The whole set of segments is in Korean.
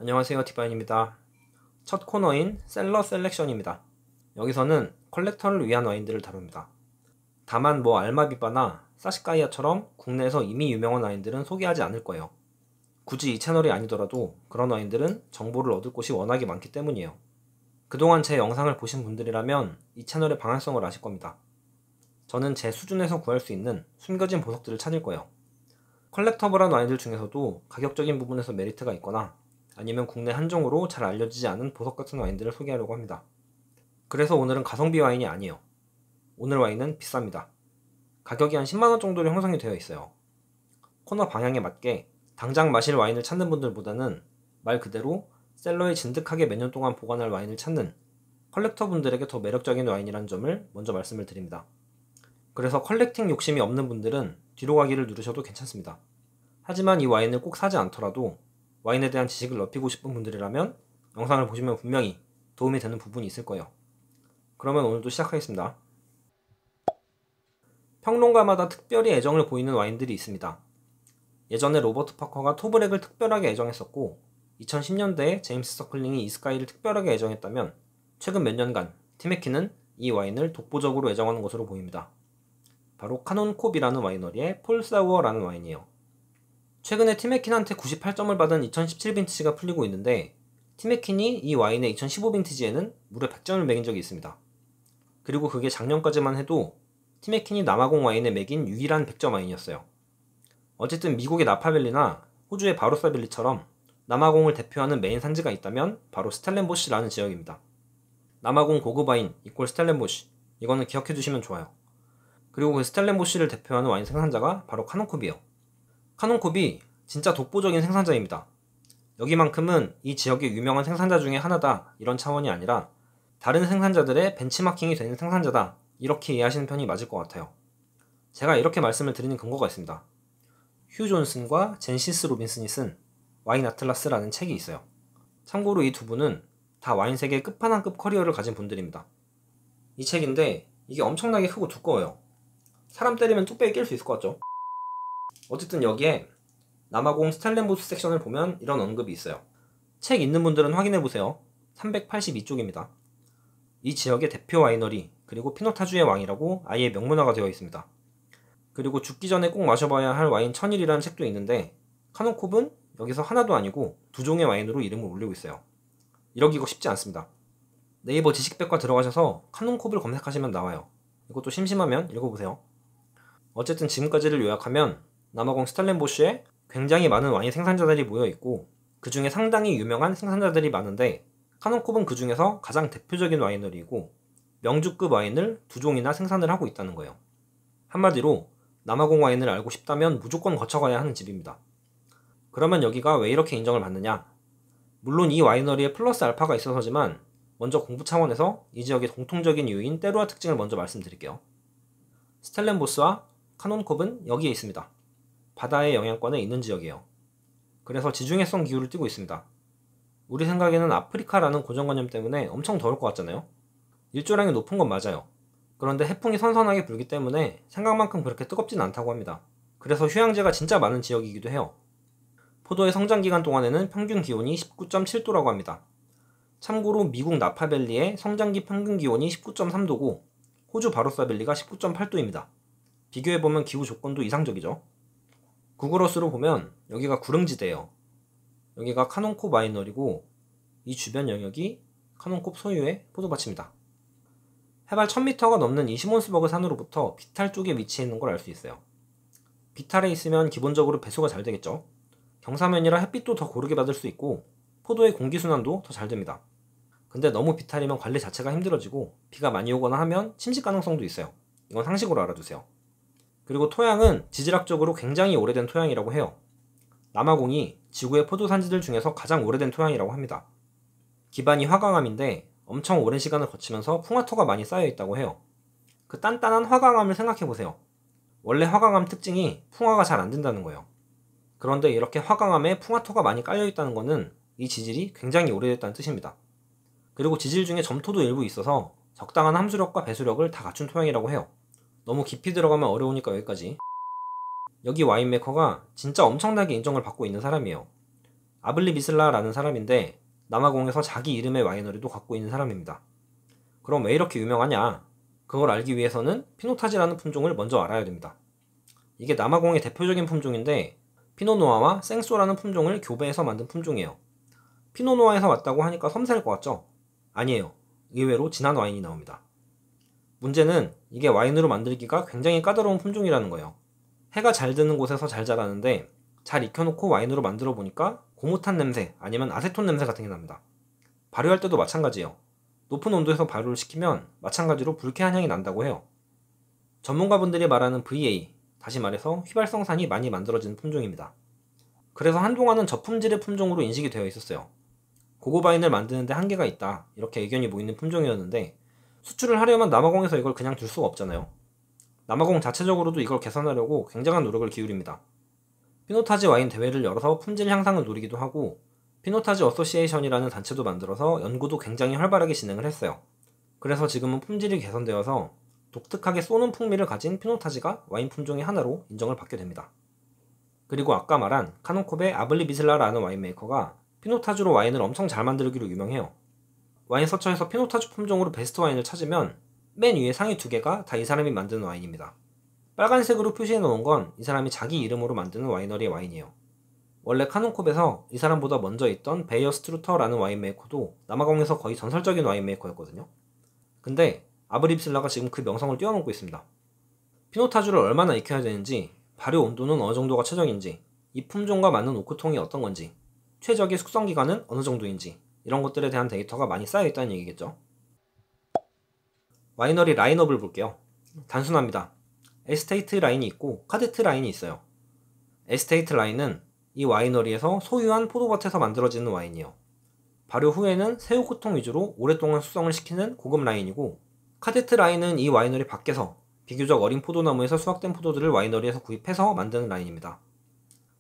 안녕하세요, 디바인입니다. 첫 코너인 셀러 셀렉션입니다. 여기서는 컬렉터를 위한 와인들을 다룹니다. 다만 알마비바나 사시카이아처럼 국내에서 이미 유명한 와인들은 소개하지 않을 거예요. 굳이 이 채널이 아니더라도 그런 와인들은 정보를 얻을 곳이 워낙에 많기 때문이에요. 그동안 제 영상을 보신 분들이라면 이 채널의 방향성을 아실 겁니다. 저는 제 수준에서 구할 수 있는 숨겨진 보석들을 찾을 거예요. 컬렉터블한 와인들 중에서도 가격적인 부분에서 메리트가 있거나 아니면 국내 한정으로 잘 알려지지 않은 보석 같은 와인들을 소개하려고 합니다. 그래서 오늘은 가성비 와인이 아니에요. 오늘 와인은 비쌉니다. 가격이 한 10만원 정도로 형성이 되어 있어요. 코너 방향에 맞게 당장 마실 와인을 찾는 분들보다는 말 그대로 셀러에 진득하게 몇 년 동안 보관할 와인을 찾는 컬렉터 분들에게 더 매력적인 와인이라는 점을 먼저 말씀을 드립니다. 그래서 컬렉팅 욕심이 없는 분들은 뒤로 가기를 누르셔도 괜찮습니다. 하지만 이 와인을 꼭 사지 않더라도 와인에 대한 지식을 넓히고 싶은 분들이라면 영상을 보시면 분명히 도움이 되는 부분이 있을 거예요. 그러면 오늘도 시작하겠습니다. 평론가마다 특별히 애정을 보이는 와인들이 있습니다. 예전에 로버트 파커가 토브렉을 특별하게 애정했었고 2010년대에 제임스 서클링이 이스카이를 특별하게 애정했다면 최근 몇 년간 티메키는 이 와인을 독보적으로 애정하는 것으로 보입니다. 바로 카논콥이라는 와이너리의 폴 사우어라는 와인이에요. 최근에 티메킨한테 98점을 받은 2017 빈티지가 풀리고 있는데 티메킨이 이 와인의 2015 빈티지에는 무려 100점을 매긴 적이 있습니다. 그리고 그게 작년까지만 해도 티메킨이 남아공 와인에 매긴 유일한 100점 와인이었어요. 어쨌든 미국의 나파밸리나 호주의 바로사밸리처럼 남아공을 대표하는 메인 산지가 있다면 바로 스텔렌보시라는 지역입니다. 남아공 고급 와인 이꼴 스텔렌보시, 이거는 기억해 두시면 좋아요. 그리고 그 스텔렌보시를 대표하는 와인 생산자가 바로 카논콥이에요. 카논콥이 진짜 독보적인 생산자입니다. 여기만큼은 이 지역의 유명한 생산자 중에 하나다 이런 차원이 아니라 다른 생산자들의 벤치마킹이 되는 생산자다 이렇게 이해하시는 편이 맞을 것 같아요. 제가 이렇게 말씀을 드리는 근거가 있습니다. 휴 존슨과 젠시스 로빈슨이 쓴 와인 아틀라스라는 책이 있어요. 참고로 이 두 분은 다 와인 세계의 끝판왕급 커리어를 가진 분들입니다. 이 책인데 이게 엄청나게 크고 두꺼워요. 사람 때리면 뚝배기 낄 수 있을 것 같죠? 어쨌든 여기에 남아공 스텔렌보스 섹션을 보면 이런 언급이 있어요. 책 있는 분들은 확인해보세요. 382쪽입니다. 이 지역의 대표 와이너리 그리고 피노타주의 왕이라고 아예 명문화가 되어 있습니다. 그리고 죽기 전에 꼭 마셔봐야 할 와인 1000일이라는 책도 있는데 카논콥은 여기서 하나도 아니고 두 종의 와인으로 이름을 올리고 있어요. 이러기가 쉽지 않습니다. 네이버 지식백과 들어가셔서 카논콥을 검색하시면 나와요. 이것도 심심하면 읽어보세요. 어쨌든 지금까지를 요약하면 남아공 스텔렌보시에 굉장히 많은 와인 생산자들이 모여있고 그 중에 상당히 유명한 생산자들이 많은데 카논콥은 그 중에서 가장 대표적인 와이너리이고 명주급 와인을 두 종이나 생산을 하고 있다는 거예요. 한마디로 남아공 와인을 알고 싶다면 무조건 거쳐가야 하는 집입니다. 그러면 여기가 왜 이렇게 인정을 받느냐? 물론 이 와이너리에 플러스 알파가 있어서지만 먼저 공부 차원에서 이 지역의 공통적인 이유인 때루아 특징을 먼저 말씀드릴게요. 스텔렌보스와 카논콥은 여기에 있습니다. 바다의 영향권에 있는 지역이에요. 그래서 지중해성 기후를 띠고 있습니다. 우리 생각에는 아프리카라는 고정관념 때문에 엄청 더울 것 같잖아요. 일조량이 높은 건 맞아요. 그런데 해풍이 선선하게 불기 때문에 생각만큼 그렇게 뜨겁진 않다고 합니다. 그래서 휴양지가 진짜 많은 지역이기도 해요. 포도의 성장기간 동안에는 평균 기온이 19.7도라고 합니다. 참고로 미국 나파밸리의 성장기 평균 기온이 19.3도고 호주 바로사밸리가 19.8도입니다. 비교해보면 기후 조건도 이상적이죠. 구글어스로 보면 여기가 구릉지대예요. 여기가 카논콥 와이너리고 이 주변 영역이 카논콥 소유의 포도밭입니다. 해발 1000m가 넘는 이 시몬스버그 산으로부터 비탈 쪽에 위치해 있는 걸 알 수 있어요. 비탈에 있으면 기본적으로 배수가 잘 되겠죠. 경사면이라 햇빛도 더 고르게 받을 수 있고 포도의 공기순환도 더 잘 됩니다. 근데 너무 비탈이면 관리 자체가 힘들어지고 비가 많이 오거나 하면 침식 가능성도 있어요. 이건 상식으로 알아두세요. 그리고 토양은 지질학적으로 굉장히 오래된 토양이라고 해요. 남아공이 지구의 포도 산지들 중에서 가장 오래된 토양이라고 합니다. 기반이 화강암인데 엄청 오랜 시간을 거치면서 풍화토가 많이 쌓여 있다고 해요. 그 단단한 화강암을 생각해보세요. 원래 화강암 특징이 풍화가 잘 안 된다는 거예요. 그런데 이렇게 화강암에 풍화토가 많이 깔려 있다는 것은 이 지질이 굉장히 오래됐다는 뜻입니다. 그리고 지질 중에 점토도 일부 있어서 적당한 함수력과 배수력을 다 갖춘 토양이라고 해요. 너무 깊이 들어가면 어려우니까 여기까지. 여기 와인메커가 진짜 엄청나게 인정을 받고 있는 사람이에요. 아블리 비슬라라는 사람인데 남아공에서 자기 이름의 와이너리도 갖고 있는 사람입니다. 그럼 왜 이렇게 유명하냐? 그걸 알기 위해서는 피노타지라는 품종을 먼저 알아야 됩니다. 이게 남아공의 대표적인 품종인데 피노누아와 생소라는 품종을 교배해서 만든 품종이에요. 피노누아에서 왔다고 하니까 섬세할 것 같죠? 아니에요. 의외로 진한 와인이 나옵니다. 문제는 이게 와인으로 만들기가 굉장히 까다로운 품종이라는 거예요. 해가 잘 드는 곳에서 잘 자라는데 잘 익혀놓고 와인으로 만들어 보니까 고무탄 냄새 아니면 아세톤 냄새 같은 게 납니다. 발효할 때도 마찬가지예요. 높은 온도에서 발효를 시키면 마찬가지로 불쾌한 향이 난다고 해요. 전문가분들이 말하는 VA, 다시 말해서 휘발성산이 많이 만들어지는 품종입니다. 그래서 한동안은 저품질의 품종으로 인식이 되어 있었어요. 고급 와인을 만드는데 한계가 있다, 이렇게 의견이 모이는 품종이었는데 수출을 하려면 남아공에서 이걸 그냥 둘 수가 없잖아요. 남아공 자체적으로도 이걸 개선하려고 굉장한 노력을 기울입니다. 피노타지 와인 대회를 열어서 품질 향상을 노리기도 하고 피노타지 어소시에이션이라는 단체도 만들어서 연구도 굉장히 활발하게 진행을 했어요. 그래서 지금은 품질이 개선되어서 독특하게 쏘는 풍미를 가진 피노타지가 와인 품종의 하나로 인정을 받게 됩니다. 그리고 아까 말한 카논콥의 아블리 비슬라라는 와인 메이커가 피노타주로 와인을 엄청 잘 만들기로 유명해요. 와인 서처에서 피노타주 품종으로 베스트 와인을 찾으면 맨 위에 상위 2개가 다 이 사람이 만드는 와인입니다. 빨간색으로 표시해 놓은 건 이 사람이 자기 이름으로 만드는 와이너리의 와인이에요. 원래 카논콥에서 이 사람보다 먼저 있던 베이어 스트루터라는 와인 메이커도 남아공에서 거의 전설적인 와인 메이커였거든요. 근데 아브립슬라가 지금 그 명성을 뛰어넘고 있습니다. 피노타주를 얼마나 익혀야 되는지, 발효 온도는 어느 정도가 최적인지, 이 품종과 맞는 오크통이 어떤 건지, 최적의 숙성 기간은 어느 정도인지, 이런 것들에 대한 데이터가 많이 쌓여 있다는 얘기겠죠. 와이너리 라인업을 볼게요. 단순합니다. 에스테이트 라인이 있고 카데트 라인이 있어요. 에스테이트 라인은 이 와이너리에서 소유한 포도밭에서 만들어지는 와인이에요. 발효 후에는 새우코통 위주로 오랫동안 숙성을 시키는 고급 라인이고, 카데트 라인은 이 와이너리 밖에서 비교적 어린 포도나무에서 수확된 포도들을 와이너리에서 구입해서 만드는 라인입니다.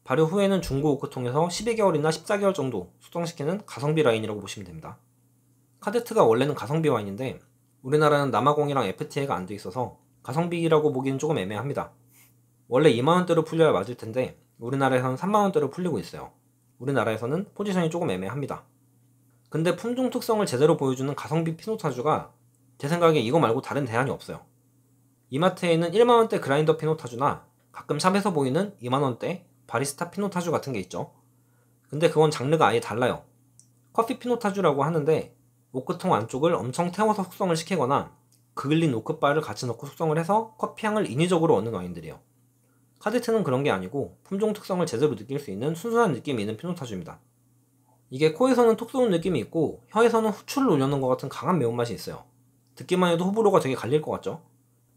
발효 후에는 중고 오크통에서 12개월이나 14개월 정도 숙성시키는 가성비 라인이라고 보시면 됩니다. 카데트가 원래는 가성비 와인인데 우리나라는 남아공이랑 FTA가 안 돼 있어서 가성비라고 보기는 조금 애매합니다. 원래 2만원대로 풀려야 맞을 텐데 우리나라에서는 3만원대로 풀리고 있어요. 우리나라에서는 포지션이 조금 애매합니다. 근데 품종 특성을 제대로 보여주는 가성비 피노타주가 제 생각에 이거 말고 다른 대안이 없어요. 이마트에 있는 1만원대 그라인더 피노타주나 가끔 샵에서 보이는 2만원대 바리스타 피노타주 같은 게 있죠. 근데 그건 장르가 아예 달라요. 커피 피노타주라고 하는데 오크통 안쪽을 엄청 태워서 숙성을 시키거나 그을린 오크바를 같이 넣고 숙성을 해서 커피향을 인위적으로 얻는 와인들이에요. 카데트는 그런 게 아니고 품종 특성을 제대로 느낄 수 있는 순수한 느낌이 있는 피노타주입니다. 이게 코에서는 톡 쏘는 느낌이 있고 혀에서는 후추를 올려놓은 것 같은 강한 매운맛이 있어요. 듣기만 해도 호불호가 되게 갈릴 것 같죠?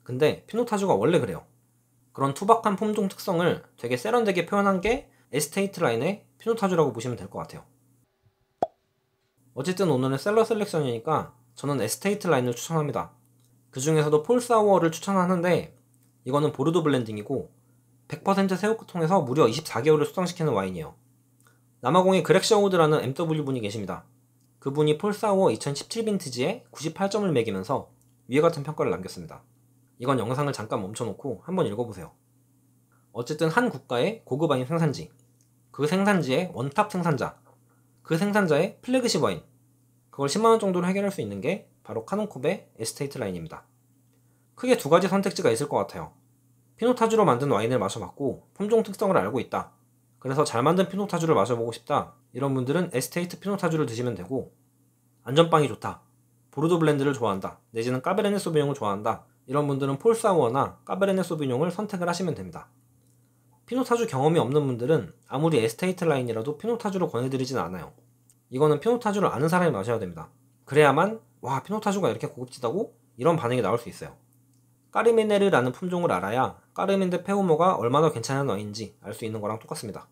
근데 피노타주가 원래 그래요. 그런 투박한 품종 특성을 되게 세련되게 표현한 게 에스테이트 라인의 피노타주라고 보시면 될 것 같아요. 어쨌든 오늘은 셀러 셀렉션이니까 저는 에스테이트 라인을 추천합니다. 그 중에서도 폴사워를 추천하는데 이거는 보르도 블렌딩이고 100% 새우통에서 무려 24개월을 숙성시키는 와인이에요. 남아공에 그렉 셔우드라는 MW분이 계십니다. 그분이 폴사워 2017 빈티지에 98점을 매기면서 위에 같은 평가를 남겼습니다. 이건 영상을 잠깐 멈춰놓고 한번 읽어보세요. 어쨌든 한 국가의 고급 와인 생산지, 그 생산지의 원탑 생산자, 그 생산자의 플래그십 와인, 그걸 10만원 정도로 해결할 수 있는 게 바로 카논콥의 에스테이트 라인입니다. 크게 두 가지 선택지가 있을 것 같아요. 피노타주로 만든 와인을 마셔봤고 품종 특성을 알고 있다, 그래서 잘 만든 피노타주를 마셔보고 싶다, 이런 분들은 에스테이트 피노타주를 드시면 되고, 안전빵이 좋다, 보르도 블렌드를 좋아한다, 내지는 까베르네 소비뇽을 좋아한다, 이런 분들은 폴사워나 까베르네 소비뇽을 선택을 하시면 됩니다. 피노타주 경험이 없는 분들은 아무리 에스테이트 라인이라도 피노타주로 권해드리진 않아요. 이거는 피노타주를 아는 사람이 마셔야 됩니다. 그래야만 와, 피노타주가 이렇게 고급지다고? 이런 반응이 나올 수 있어요. 까르미네르라는 품종을 알아야 까르민 데 페우모가 얼마나 괜찮은 와인인지 알 수 있는 거랑 똑같습니다.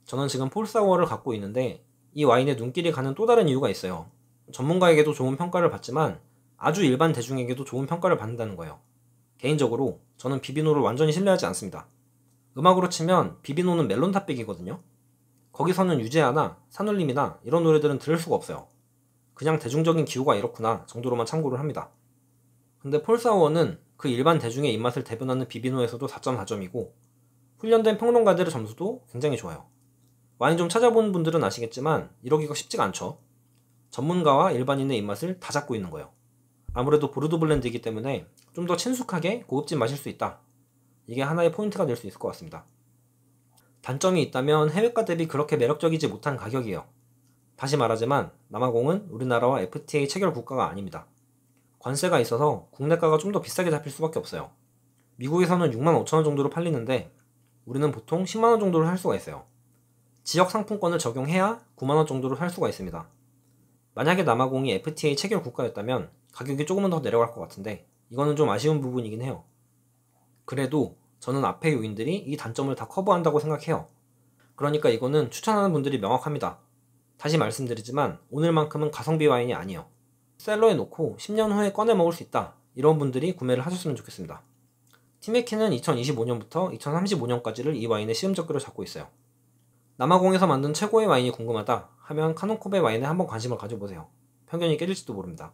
저는 지금 폴사워를 갖고 있는데 이 와인에 눈길이 가는 또 다른 이유가 있어요. 전문가에게도 좋은 평가를 받지만 아주 일반 대중에게도 좋은 평가를 받는다는 거예요. 개인적으로 저는 비비노를 완전히 신뢰하지 않습니다. 음악으로 치면 비비노는 멜론 탑백이거든요. 거기서는 유재하나 산울림이나 이런 노래들은 들을 수가 없어요. 그냥 대중적인 기호가 이렇구나 정도로만 참고를 합니다. 근데 폴사워는 그 일반 대중의 입맛을 대변하는 비비노에서도 4.4점이고 훈련된 평론가들의 점수도 굉장히 좋아요. 와인 좀 찾아본 분들은 아시겠지만 이러기가 쉽지가 않죠. 전문가와 일반인의 입맛을 다 잡고 있는 거예요. 아무래도 보르도 블렌드이기 때문에 좀 더 친숙하게 고급진 마실 수 있다. 이게 하나의 포인트가 될 수 있을 것 같습니다. 단점이 있다면 해외가 대비 그렇게 매력적이지 못한 가격이에요. 다시 말하지만 남아공은 우리나라와 FTA 체결 국가가 아닙니다. 관세가 있어서 국내가가 좀 더 비싸게 잡힐 수밖에 없어요. 미국에서는 65,000원 정도로 팔리는데 우리는 보통 10만원 정도로 살 수가 있어요. 지역 상품권을 적용해야 9만원 정도로 살 수가 있습니다. 만약에 남아공이 FTA 체결 국가였다면 가격이 조금은 더 내려갈 것 같은데 이거는 좀 아쉬운 부분이긴 해요. 그래도 저는 앞의 요인들이 이 단점을 다 커버한다고 생각해요. 그러니까 이거는 추천하는 분들이 명확합니다. 다시 말씀드리지만 오늘만큼은 가성비 와인이 아니에요. 셀러에 놓고 10년 후에 꺼내 먹을 수 있다. 이런 분들이 구매를 하셨으면 좋겠습니다. 티메키는 2025년부터 2035년까지를 이 와인의 시음적기로 잡고 있어요. 남아공에서 만든 최고의 와인이 궁금하다 하면 카논코베 와인에 한번 관심을 가져보세요. 편견이 깨질지도 모릅니다.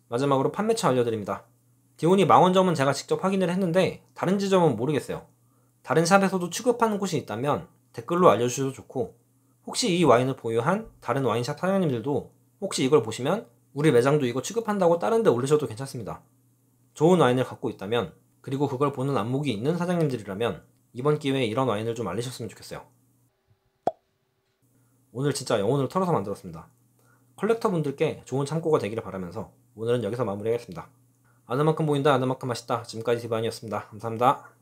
마지막으로 판매처 알려드립니다. 디오니 망원점은 제가 직접 확인을 했는데 다른 지점은 모르겠어요. 다른 샵에서도 취급하는 곳이 있다면 댓글로 알려주셔도 좋고, 혹시 이 와인을 보유한 다른 와인샵 사장님들도 혹시 이걸 보시면 우리 매장도 이거 취급한다고 다른 데 올리셔도 괜찮습니다. 좋은 와인을 갖고 있다면, 그리고 그걸 보는 안목이 있는 사장님들이라면 이번 기회에 이런 와인을 좀 알리셨으면 좋겠어요. 오늘 진짜 영혼을 털어서 만들었습니다. 컬렉터분들께 좋은 참고가 되기를 바라면서 오늘은 여기서 마무리하겠습니다. 아는 만큼 보인다, 아는 만큼 맛있다. 지금까지 디바인이었습니다. 감사합니다.